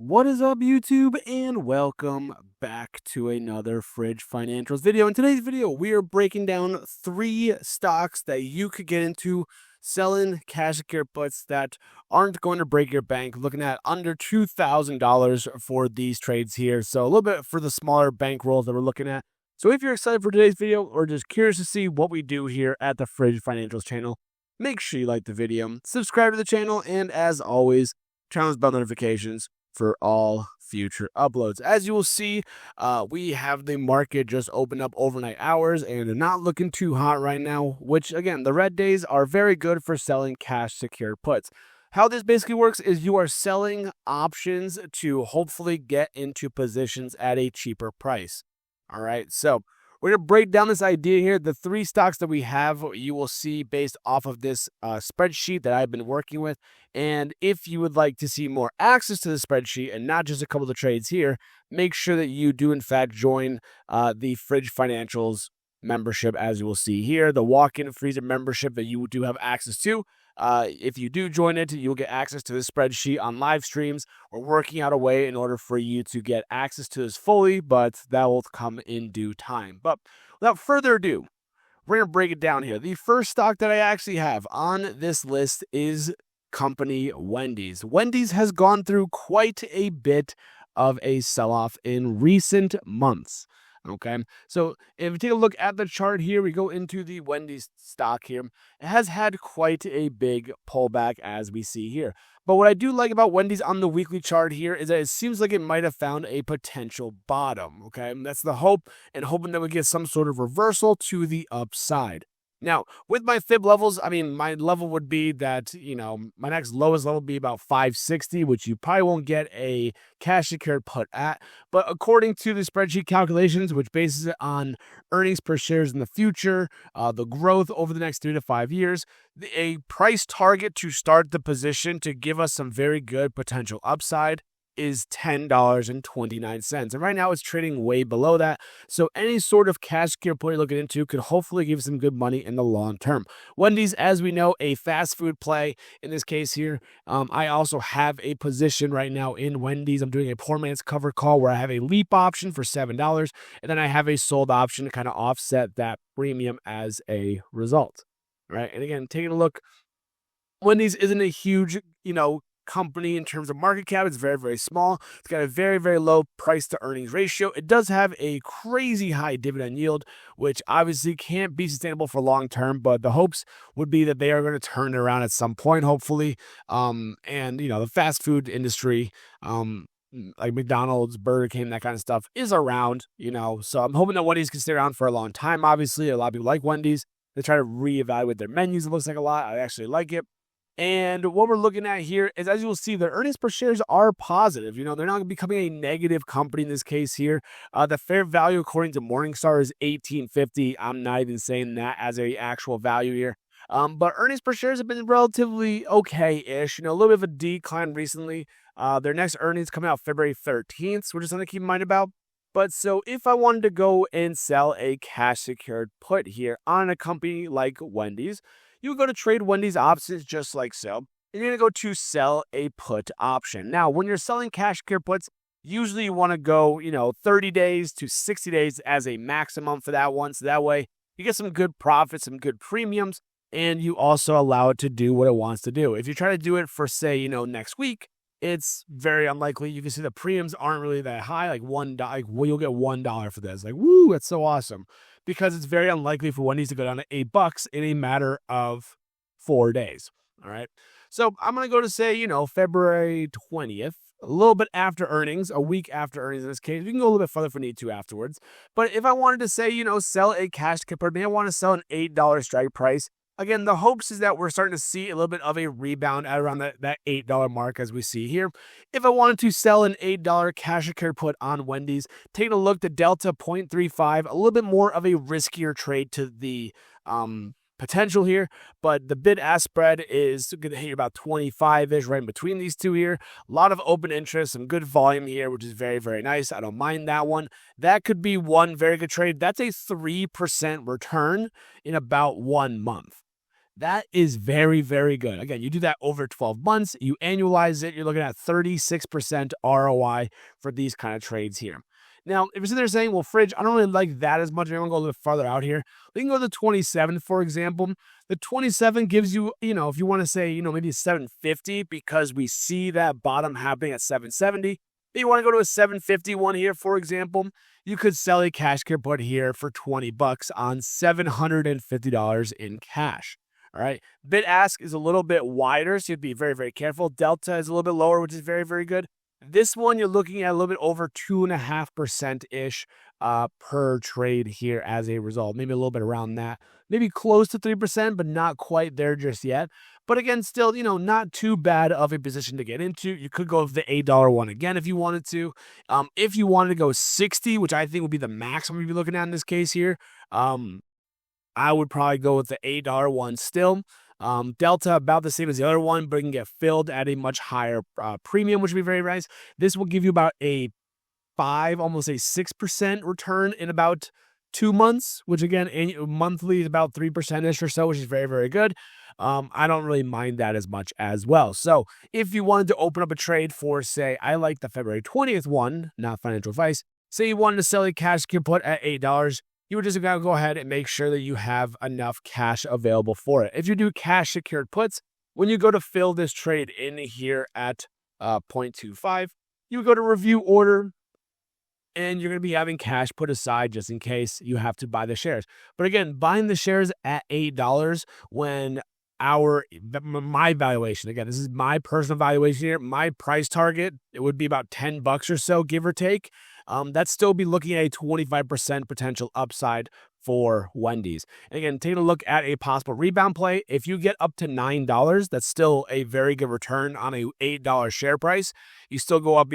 What is up, YouTube, and welcome back to another Fridge Financials video. In today's video, we are breaking down 3 stocks that you could get into selling cash secured puts that aren't going to break your bank, looking at under $2,000 for these trades here. So a little bit for the smaller bank rolls that we're looking at. So if you're excited for today's video or just curious to see what we do here at the Fridge Financials channel, make sure you like the video, subscribe to the channel, and as always, turn on those bell notifications for all future uploads. As you will see, we have the market just opened up overnight hours and they're not looking too hot right now, which again, the red days are very good for selling cash secured puts. How this basically works is you are selling options to hopefully get into positions at a cheaper price. All right, so we're going to break down this idea here. The 3 stocks that we have, you will see based off of this spreadsheet that I've been working with. And if you would like to see more access to the spreadsheet and not just a couple of the trades here, make sure that you do in fact join the Fridge Financials membership, as you will see here, the walk-in freezer membership that you do have access to. If you do join it, you'll get access to this spreadsheet on live streams. We're working out a way in order for you to get access to this fully, but that will come in due time. But without further ado, we're going to break it down here. The first stock that I actually have on this list is company Wendy's. Wendy's has gone through quite a bit of a sell-off in recent months. Okay, so if we take a look at the chart here, we go into the Wendy's stock here. It has had quite a big pullback as we see here. But what I do like about Wendy's on the weekly chart here is that it seems like it might have found a potential bottom. Okay, and that's the hope, and hoping that we get some sort of reversal to the upside. Now, with my fib levels, I mean, my level would be that, my next lowest level would be about 560, which you probably won't get a cash secured put at. But according to the spreadsheet calculations, which bases it on earnings per shares in the future, the growth over the next 3 to 5 years, a price target to start the position to give us some very good potential upside is $10.29. And right now it's trading way below that. So any sort of cash secured put you're looking into could hopefully give some good money in the long term. Wendy's, as we know, a fast food play in this case here. I also have a position right now in Wendy's. I'm doing a poor man's cover call where I have a leap option for $7, and then I have a sold option to kind of offset that premium as a result. Right. And again, taking a look, Wendy's isn't a huge, company in terms of market cap. It's very, very small. It's got a very, very low price to earnings ratio. It does have a crazy high dividend yield, which obviously can't be sustainable for long term, but the hopes would be that they are going to turn it around at some point, hopefully. And the fast food industry, like McDonald's, Burger King, that kind of stuff is around, so I'm hoping that Wendy's can stay around for a long time. Obviously, a lot of people like Wendy's. They try to reevaluate their menus. It looks like a lot. I actually like it. And what we're looking at here is, as you will see, their earnings per shares are positive. They're not becoming a negative company in this case here. The fair value, according to Morningstar, is $18.50. I'm not even saying that as a actual value here. But earnings per shares have been relatively okay-ish. A little bit of a decline recently. Their next earnings coming out February 13th, so we're just something to keep in mind about. But so if I wanted to go and sell a cash secured put here on a company like Wendy's, you would go to trade Wendy's options just like so. And you're going to go to sell a put option. Now, when you're selling cash secured puts, usually you want to go, 30 days to 60 days as a maximum for that one. So that way you get some good profits, some good premiums, and you also allow it to do what it wants to do. If you try to do it for, say, next week, it's very unlikely. You can see the premiums aren't really that high, like you'll get $1 for this. Like, woo, that's so awesome. Because it's very unlikely for Wendy's to go down to $8 in a matter of 4 days. All right. So I'm going to go to say, February 20th, a little bit after earnings, a week after earnings in this case. We can go a little bit further if we need to afterwards. But if I wanted to say, sell a cash secured, maybe I want to sell an $8 strike price. Again, the hopes is that we're starting to see a little bit of a rebound at around that $8 mark as we see here. If I wanted to sell an $8 cash secured put on Wendy's, taking a look at Delta 0.35, a little bit more of a riskier trade to the potential here, but the bid-ask spread is going to hit about 25-ish right in between these two here. A lot of open interest, some good volume here, which is very, very nice. I don't mind that one. That could be one very good trade. That's a 3% return in about 1 month. That is very, very good. Again, you do that over 12 months, you annualize it, you're looking at 36% ROI for these kind of trades here. Now, if you're sitting there saying, well, Fridge, I don't really like that as much. I want to go a little farther out here. We can go to the 27, for example. The 27 gives you, if you want to say, maybe 750 because we see that bottom happening at 770. If you want to go to a 750 one here, for example, you could sell a cash care put here for $20 on $750 in cash. All right. Bid ask is a little bit wider, so you'd be very, very careful. Delta is a little bit lower, which is very, very good. This one, you're looking at a little bit over 2.5%-ish per trade here as a result. Maybe a little bit around that. Maybe close to 3%, but not quite there just yet. But again, still, not too bad of a position to get into. You could go with the $8 one again if you wanted to. If you wanted to go 60, which I think would be the max I'm going to be looking at in this case here, I would probably go with the $8 one still. Delta about the same as the other one, but it can get filled at a much higher premium, which would be very nice. This will give you about a 5, almost a 6% return in about 2 months, which again, monthly is about 3%-ish or so, which is very, very good. I don't really mind that as much as well. So if you wanted to open up a trade for, say, I like the February 20th one, not financial advice, say you wanted to sell a cash secure put at $8, you would just gotta go ahead and make sure that you have enough cash available for it. If you do cash secured puts, when you go to fill this trade in here at 0.25, you would go to review order, and you're going to be having cash put aside just in case you have to buy the shares. But again, buying the shares at $8 when my valuation, again, this is my personal valuation here, my price target, it would be about $10 or so, give or take. That'd still be looking at a 25% potential upside for Wendy's. And again, taking a look at a possible rebound play, if you get up to $9, that's still a very good return on a $8 share price. You still go up,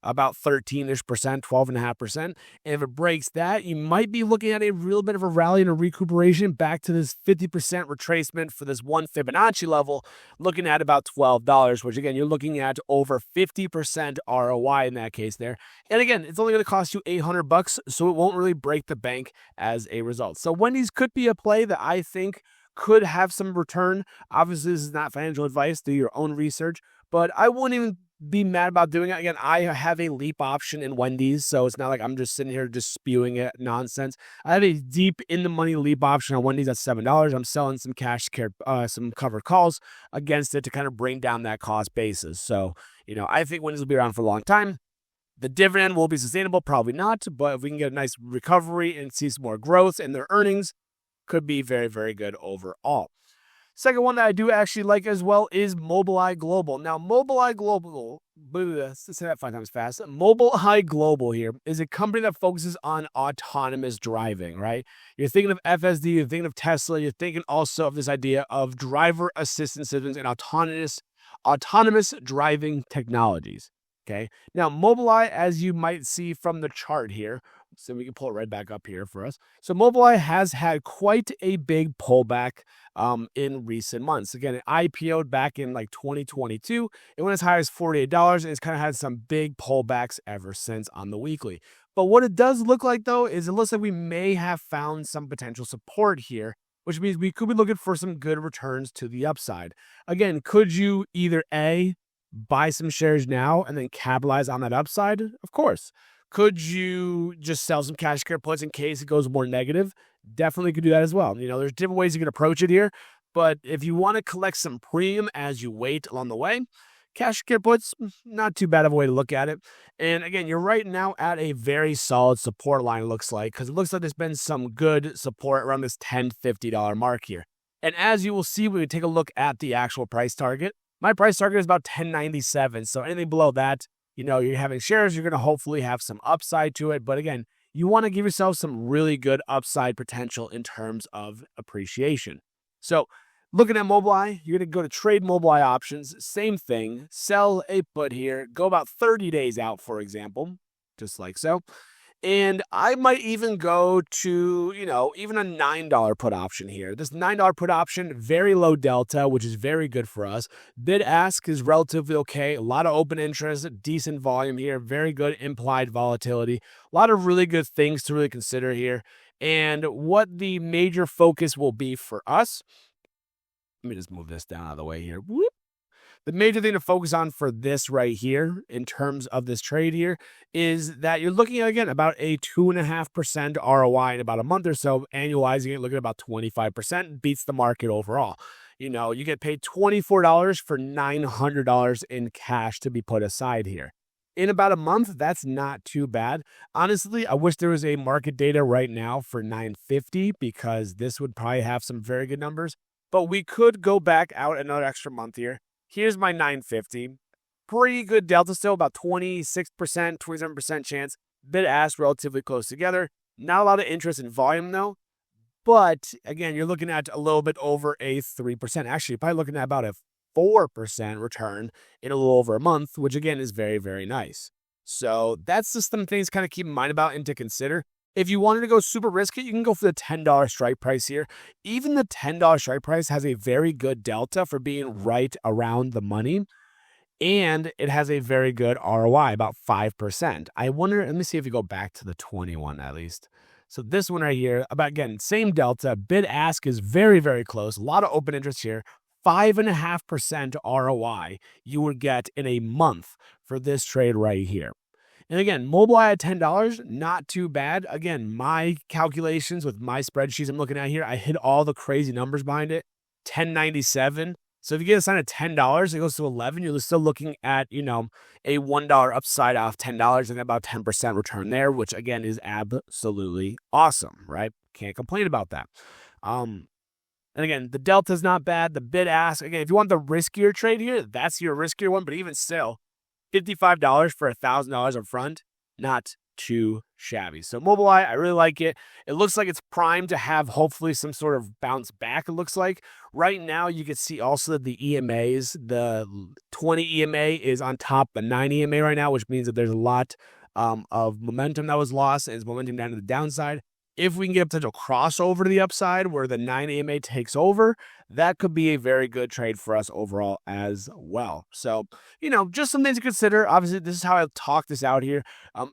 about 13-ish%, 12.5%. And if it breaks that, you might be looking at a real bit of a rally and a recuperation back to this 50% retracement for this one Fibonacci level, looking at about $12, which again, you're looking at over 50% ROI in that case there. And again, it's only going to cost you $800, so it won't really break the bank as a result. So Wendy's could be a play that I think could have some return. Obviously, this is not financial advice. Do your own research, but I wouldn't even be mad about doing it. Again, I have a leap option in Wendy's, so it's not like I'm just sitting here just spewing it nonsense. I have a deep in the money leap option on Wendy's at $7. I'm selling some cash care, some covered calls against it to kind of bring down that cost basis. So, I think Wendy's will be around for a long time. The dividend will be sustainable, probably not, but if we can get a nice recovery and see some more growth in their earnings, could be very, very good overall. Second one that I do actually like as well is Mobileye Global. Now, Mobileye Global, let's say that 5 times fast. Mobileye Global here is a company that focuses on autonomous driving, right? You're thinking of FSD, you're thinking of Tesla, you're thinking also of this idea of driver assistance systems and autonomous driving technologies. Okay. Now, Mobileye, as you might see from the chart here, so we can pull it right back up here for us. So Mobileye has had quite a big pullback in recent months. Again, it IPO'd back in like 2022. It went as high as $48, and it's kind of had some big pullbacks ever since on the weekly. But what it does look like, though, is it looks like we may have found some potential support here, which means we could be looking for some good returns to the upside. Again, could you either A, buy some shares now and then capitalize on that upside? Of course. Could you just sell some cash care puts in case it goes more negative? Definitely could do that as well. There's different ways you can approach it here, but if you want to collect some premium as you wait along the way, cash care puts, not too bad of a way to look at it. And again, you're right now at a very solid support line, it looks like, because it looks like there's been some good support around this $10-$50 mark here. And as you will see when we take a look at the actual price target, my price target is about $10.97. So anything below that, you're having shares, you're going to hopefully have some upside to it. But again, you want to give yourself some really good upside potential in terms of appreciation. So looking at Mobileye, you're going to go to trade Mobileye options. Same thing. Sell a put here. Go about 30 days out, for example, just like so. And I might even go to, even a $9 put option here. This $9 put option, very low delta, which is very good for us. Bid ask is relatively okay. A lot of open interest, decent volume here, very good implied volatility. A lot of really good things to really consider here. And what the major focus will be for us Let me just move this down out of the way here. Whoop. The major thing to focus on for this right here, in terms of this trade here, is that you're looking at, again, about a 2.5% ROI in about a month or so. Annualizing it, looking at about 25%, beats the market overall. You know, you get paid $24 for $900 in cash to be put aside here. In about a month, that's not too bad. Honestly, I wish there was a market data right now for $950, because this would probably have some very good numbers. But we could go back out another extra month here. Here's my $950. Pretty good delta still, about 26%, 27% chance. Bid ask relatively close together. Not a lot of interest in volume though. But again, you're looking at a little bit over a 3%. Actually, you're probably looking at about a 4% return in a little over a month, which again is very, very nice. So that's just some things kind of keep in mind about and to consider. If you wanted to go super risky, you can go for the $10 strike price here. Even the $10 strike price has a very good delta for being right around the money. And it has a very good ROI, about 5%. I wonder, let me see if you go back to the 21 at least. So this one right here, about, again, same delta. Bid ask is very, very close. A lot of open interest here. 5.5% ROI you would get in a month for this trade right here. And again, Mobileye at $10, not too bad. Again, my calculations with my spreadsheets I'm looking at here, I hit all the crazy numbers behind it. 1097. So if you get a sign at $10, it goes to 11. You're still looking at, you know, a $1 upside off $10 and about 10% return there, which again is absolutely awesome, right? Can't complain about that. And again, the delta is not bad. The bid ask, again, if you want the riskier trade here, that's your riskier one. But even still, $55 for $1,000 up front, not too shabby. So Mobileye, I really like it. It looks like it's primed to have hopefully some sort of bounce back, it looks like. Right now, you can see also that the EMAs, the 20 EMA is on top of the 9 EMA right now, which means that there's a lot of momentum that was lost and it's momentum down to the downside. If we can get a potential crossover to the upside where the 9 EMA takes over, that could be a very good trade for us overall as well. So, you know, just some things to consider. Obviously, this is how I talk this out here.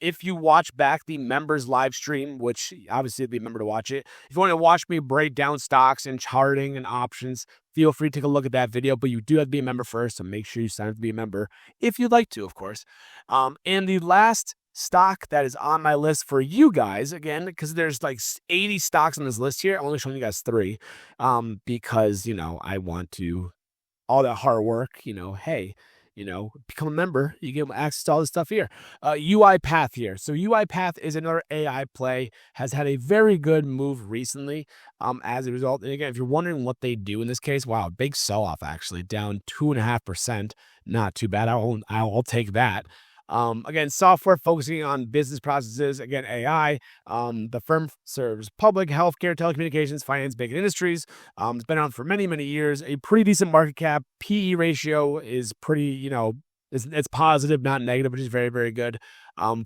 If you watch back the members live stream, which obviously be a member to watch it, if you want to watch me break down stocks and charting and options, feel free to take a look at that video. But you do have to be a member first, so make sure you sign up to be a member if you'd like to, of course. And the last stock that is on my list for you guys, again, because there's like 80 stocks on this list here. I'm only showing you guys 3 because, you know, I want to, all that hard work, you know, hey, you know, become a member, you get access to all this stuff here. UiPath here. So UiPath is another AI play, has had a very good move recently as a result. And again, if you're wondering what they do in this case, wow, big sell-off actually, down 2.5%. Not too bad. I'll take that. Again, software focusing on business processes. Again, AI. The firm serves public, healthcare, telecommunications, finance, banking industries. It's been around for many, many years. A pretty decent market cap. PE ratio is pretty, you know, it's positive, not negative, which is very, very good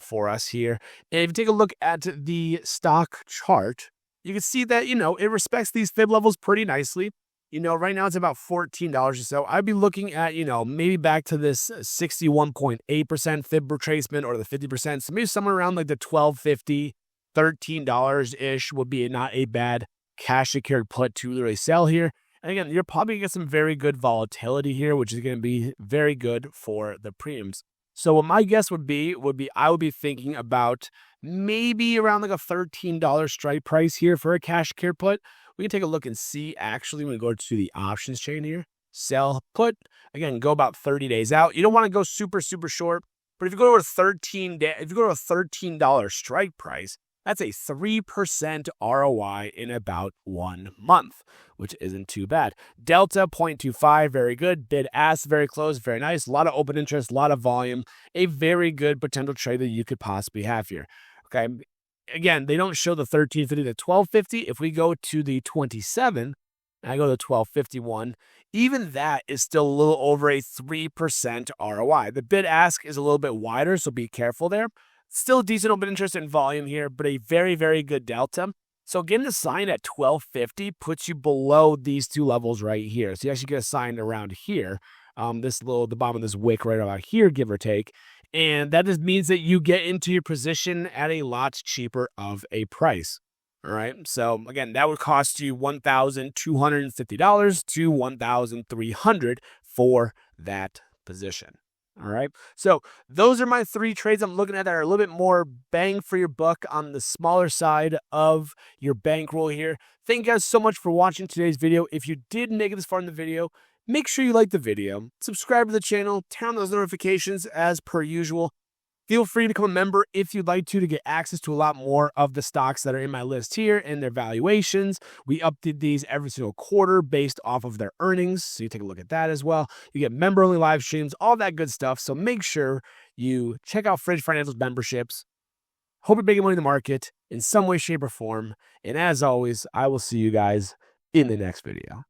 for us here. And if you take a look at the stock chart, you can see that, you know, it respects these fib levels pretty nicely. You know, right now it's about $14 or so. I'd be looking at, you know, maybe back to this 61.8% fib retracement or the 50%. So maybe somewhere around like the $12.50, $13-ish would be not a bad cash secured put to really sell here. And again, you're probably going to get some very good volatility here, which is going to be very good for the premiums. So what my guess would be I would be thinking about maybe around like a $13 strike price here for a cash secured put. We can take a look and see actually when we go to the options chain here, sell, put, again, go about 30 days out. You don't want to go super, super short, but if you go to a $13 strike price, that's a 3% ROI in about 1 month, which isn't too bad. Delta 0.25, very good. Bid ask, very close, very nice. A lot of open interest, a lot of volume. A very good potential trade that you could possibly have here. Okay. Again, they don't show the 1350 to 1250. If we go to the 27, and I go to the 1251, even that is still a little over a 3% ROI. The bid ask is a little bit wider, so be careful there. Still decent open interest in volume here, but a very, very good delta. So getting a sign at 1250 puts you below these two levels right here. So you actually get a sign around here, the bottom of this wick right about here, give or take. And that just means that you get into your position at a lot cheaper of a price. All right. So again, that would cost you $1,250 to $1,300 for that position. All right. So those are my 3 trades I'm looking at that are a little bit more bang for your buck on the smaller side of your bankroll here. Thank you guys so much for watching today's video. If you did make it this far in the video, make sure you like the video, subscribe to the channel, turn on those notifications as per usual. Feel free to become a member if you'd like to get access to a lot more of the stocks that are in my list here and their valuations. We update these every single quarter based off of their earnings, so you take a look at that as well. You get member-only live streams, all that good stuff. So make sure you check out Fridge Financial's memberships. Hope you're making money in the market in some way, shape, or form. And as always, I will see you guys in the next video.